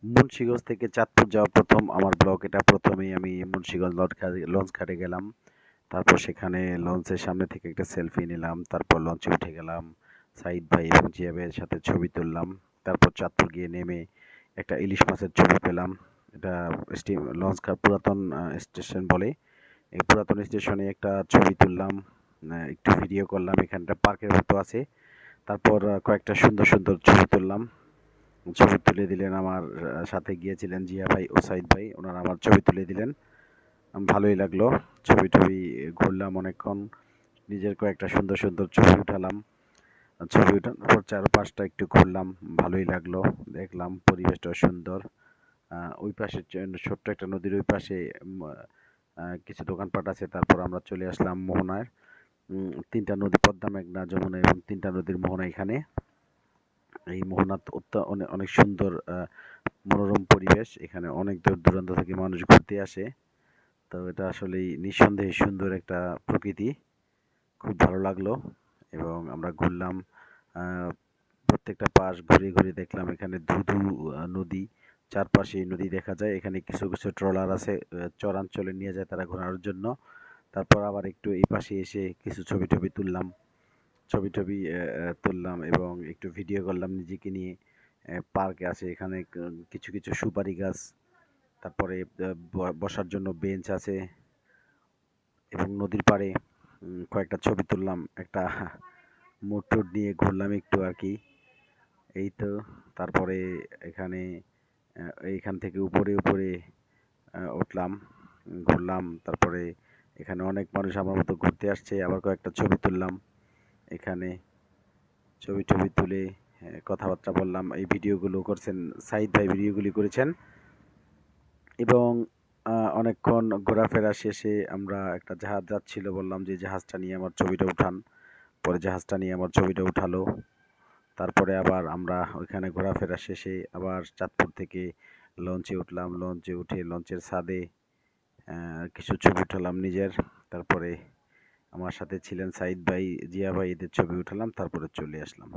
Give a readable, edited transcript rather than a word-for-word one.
মুন্সিগঞ্জ থেকে চাঁদপুর যাওয়া প্রথম আমার ব্লগ এটা। প্রথমেই আমি মুন্সিগঞ্জ লঞ্চ ঘাটে গেলাম। তারপর সেখানে লঞ্চের সামনে থেকে একটা সেলফি নিলাম। তারপর লঞ্চে উঠে গেলাম। সাইদ ভাই এবং জিয়া ভাইয়ের সাথে ছবি তুললাম। তারপর চাঁদপুর গিয়ে নেমে একটা ইলিশ মাছের ছবি পেলাম। এটা লঞ্চ ঘাট পুরাতন স্টেশন বলে। এই পুরাতন স্টেশনে একটা ছবি তুললাম। একটু ভিডিও করলাম। এখানটা পার্কের মতো আছে। তারপর কয়েকটা সুন্দর সুন্দর ছবি তুললাম। ছবি তুলে দিলেন আমার সাথে গিয়েছিলেন জিয়া ভাই ও সাইদ ভাই। ওনারা আমার ছবি তুলে দিলেন। ভালোই লাগলো। ছবি টবি ঘুরলাম অনেকক্ষণ। নিজের কয়েকটা সুন্দর সুন্দর ছবি উঠালাম। ছবি উঠানোর পর চারপাশটা একটু ঘুরলাম। ভালোই লাগলো। দেখলাম পরিবেশটাও সুন্দর। ওই পাশে ছোট্ট একটা নদীর ওই পাশে কিছু দোকানপাট আছে। তারপর আমরা চলে আসলাম মোহনায়। তিনটা নদী, পদ্মা, মেঘনা, যমুনা এবং তিনটা নদীর মোহনা এখানে। এই মোহনা অনেক সুন্দর মনোরম পরিবেশ। এখানে অনেক দূর দূরান্ত থেকে মানুষ ঘুরতে আসে। তো এটা আসলেই নিঃসন্দেহে সুন্দর একটা প্রকৃতি। খুব ভালো লাগলো এবং আমরা ঘুরলাম। আহ, প্রত্যেকটা পাশ ঘুরে ঘুরে দেখলাম এখানে ধুধু নদী। চারপাশে নদী দেখা যায়। এখানে কিছু কিছু ট্রলার আছে, চরাঞ্চলে নিয়ে যায় তারা ঘোরানোর জন্য। তারপর আবার একটু এই পাশে এসে কিছু ছবি টবি তুললাম। ছবি টবি তুললাম এবং একটু ভিডিও করলাম নিজেকে নিয়ে। পার্ক আছে এখানে, কিছু কিছু সুপারি গাছ, তারপরে বসার জন্য বেঞ্চ আছে এবং নদীর পাড়ে কয়েকটা ছবি তুললাম। একটা মোটর নিয়ে ঘুরলাম একটু আর কি। এই তো। তারপরে এখানে এইখান থেকে উপরে উপরে উঠলাম, ঘুরলাম। তারপরে এখানে অনেক মানুষ আমার মতো ঘুরতে আসছে। আবার কয়েকটা ছবি তুললাম এখানে। ছবি টবি তুলে কথাবার্তা বললাম। এই ভিডিওগুলো করছেন সাইদ ভাই, ভিডিওগুলি করেছেন। এবং অনেকক্ষণ ঘোরাফেরা শেষে আমরা একটা জাহাজ যাচ্ছিল, বললাম যে জাহাজটা নিয়ে আমার ছবিটা উঠান। পরে জাহাজটা নিয়ে আমার ছবিটা উঠালো। তারপরে আবার আমরা ওইখানে ঘোরাফেরা শেষে আবার চাঁদপুর থেকে লঞ্চে উঠলাম। লঞ্চে উঠে লঞ্চের ছাদে কিছু ছবি উঠালাম নিজের। তারপরে আমার সাথে ছিলেন সাইদ ভাই, জিয়া ভাই, এদের ছবি উঠালাম। তারপরে চলে আসলাম।